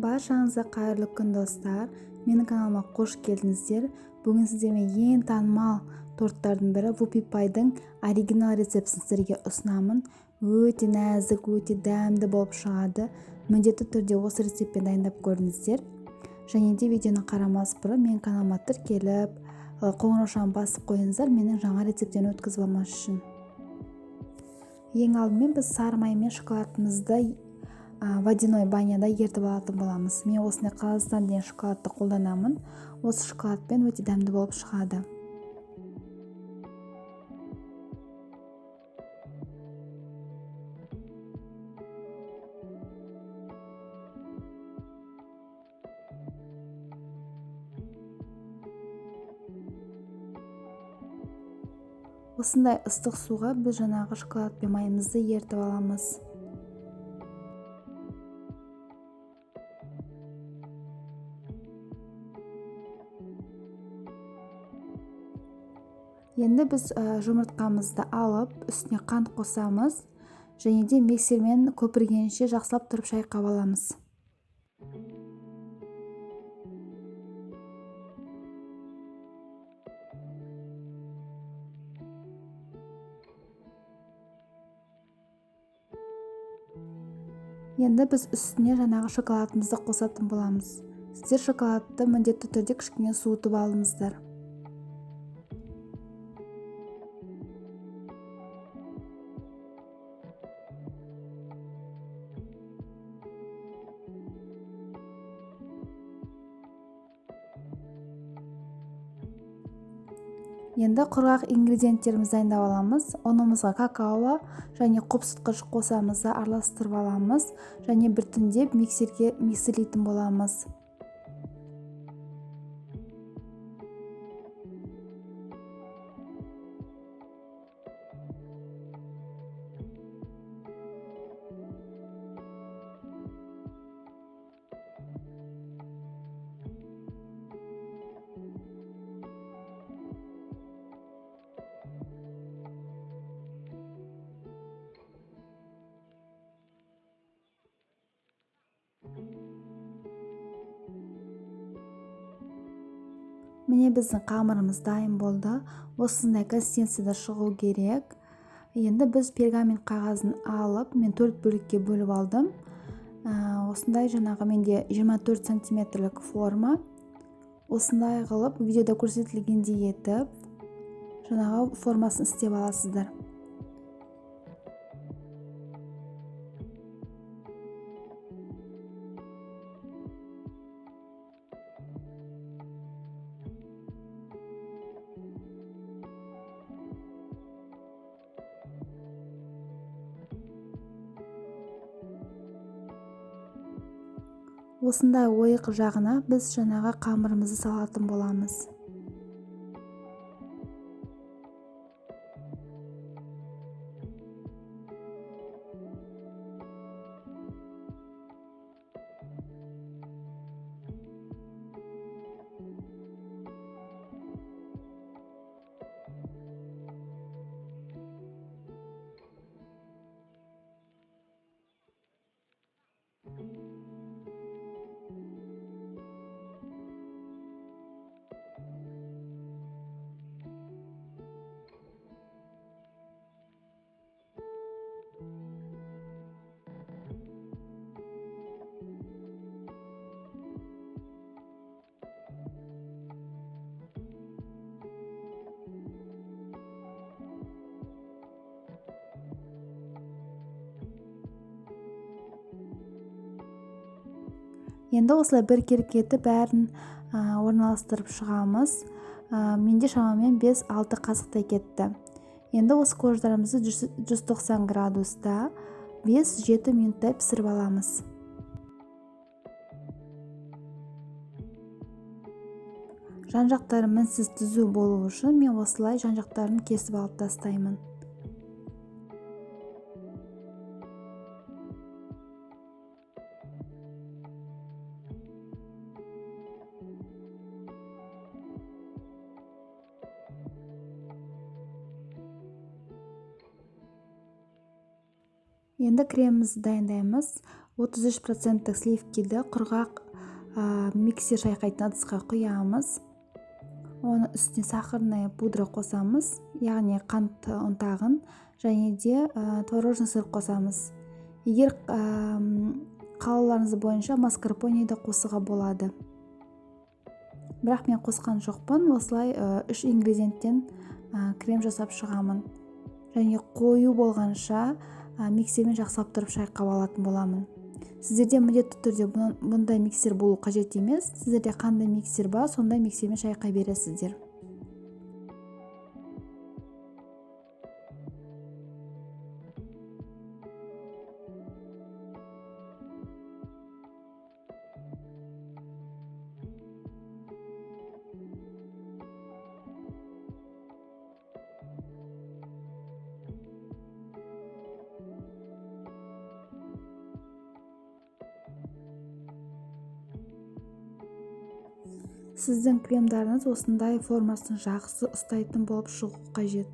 Баршаңызға қайырлы күн достар. Менің каналыма қош келдіңіздер. Бүгін сіздермен ең танымал торттардың бірі Whoopie Pie'дің оригинал рецептін сіздерге ұсынамын. Өте нәзік, өте дәмді болып шығады. Міндетті түрде осы рецептпен дайындап көріңіздер. Және де видеоны қарамас бұрын менің каналыма тіркеліп, қоңыраушаны басып қойыңыздар, менің жаңа рецептен өткізіп алмас үшін. Ең алдымен біз сары май мен шоколадымызды водяной баняда ертіп алатын боламыз. Мен осындай Қазақстан деген шоколадты қолданамын. Осы шоколадпен өте дәмді болып шығады. Осындай ыстық суға біз жаңағы шоколад пен майымызды ертіп аламыз. Енді біз жұмыртқамызды алып, үстіне қант қосамыз, және де миксермен көпіргенше жақсылап тұрып шайқап аламыз. Енді біз үстіне жаңағы шоколадымызды қосатын боламыз. Сіздер шоколадты міндетті түрде кішкене суытып алыңыздар. Енді құрғақ ингредиенттерімізді дайындап аламыз. Ұнымызға какао және қопсытқыш қосамыз да араластырып аламыз, және біртіндеп миксерге миксерлейтін боламыз. Міне біздің қамырымыз дайын болды. Осындай консистенцияда шығу керек. Енді біз пергамент қағазын алып, мен 4 бөлікке бөліп алдым. Осындай жаңағы менде 24 сантиметрлік форма. Осындай қылып видеода көрсетілгендей етіп, жаңағы формасын істеп аласыздар. Осындай ойық жағына біз жаңағы қамырымызды салатын боламыз. Енді осылай бір керекетіп бәрін орналастырып шығамыз. Менде шамамен 5-6 қасықтай кетті. Енді осы корждарымызды 190 градуста 5-7 минуттай пісіріп аламыз. Жан-жақтары мінсіз түзу болу үшін мен осылай жан-жақтарын кесіп алып тастаймын. Енді кремімізді дайындаймыз. 33% сливкиді құрғақ миксер шайқайтын ыдысқа құямыз. Оны үстіне сахарная пудра қосамыз, яғни қант ұнтағын, және де творожный сыр қосамыз. Егер қалауларыңыз бойынша маскарпоне де қосуға болады. Бірақ мен қосқан жоқпын. Осылай 3 ингредиенттен крем жасап шығамын. Және қою болғанша миксермен жақсылап тұрып шайқап алатын боламын. Сіздерде міндетті түрде бұндай миксер болу қажет емес. Сіздерде қандай миксер бар, сондай миксермен шайқай бересіздер. Сіздің кремдарыңыз осындай формасын жақсы ұстайтын болып шығу қажет.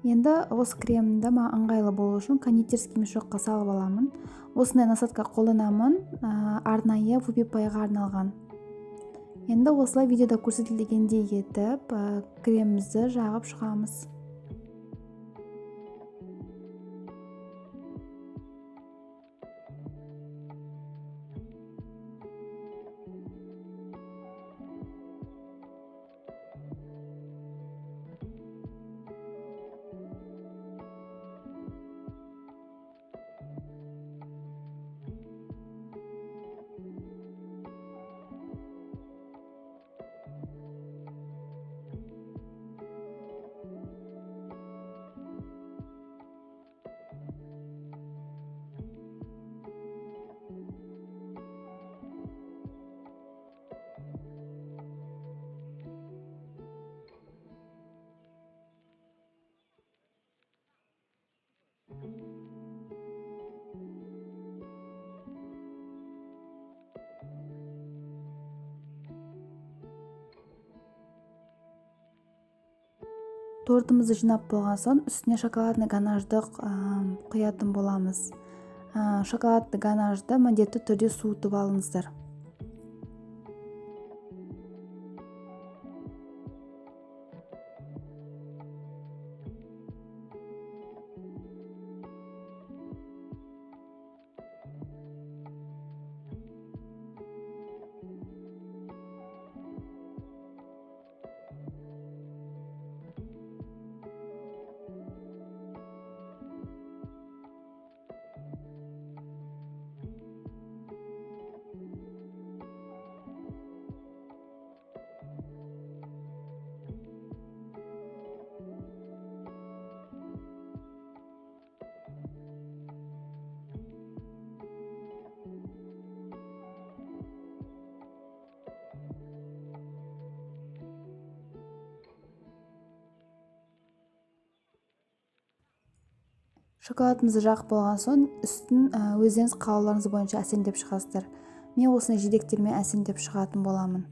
Енді осы кремді ыңғайлы болу үшін кондитерский мешокқа салып аламын. Осындай насадка қолданамын, арнайы вупипайға арналған. Енді осылай видеода көрсетілгендей етіп кремімізді жағып шығамыз. Тортымызды жинап болған соң үстіне шоколадный ганажды құятын боламыз. Шоколадный ганажды міндетті түрде суытып алыңыздар. Шоколадымызды жағып болған соң үстін өздеріңіз қалауларыңыз бойынша әсемдеп шығасыздар. Мен осыны жидектермен әсемдеп шығатын боламын.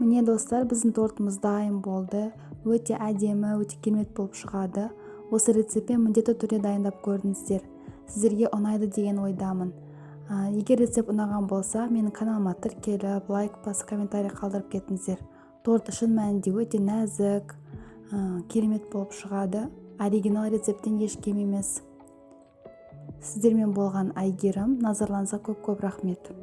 Міне достар, біздің тортымыз дайын болды. Өте әдемі, өте керемет болып шығады. Осы рецептпен міндетті түрде дайындап көрдіңіздер. Сіздерге ұнайды деген ойдамын. Егер рецепт ұнаған болса, менің каналыма тіркеліп, лайк басып, комментарий қалдырып кетіңіздер. Торт шын мәнінде өте нәзік, керемет болып шығады. Оригинал рецепттен еш кем емес. Сіздермен болған Айгерім. Назарларыңызға көп рахмет.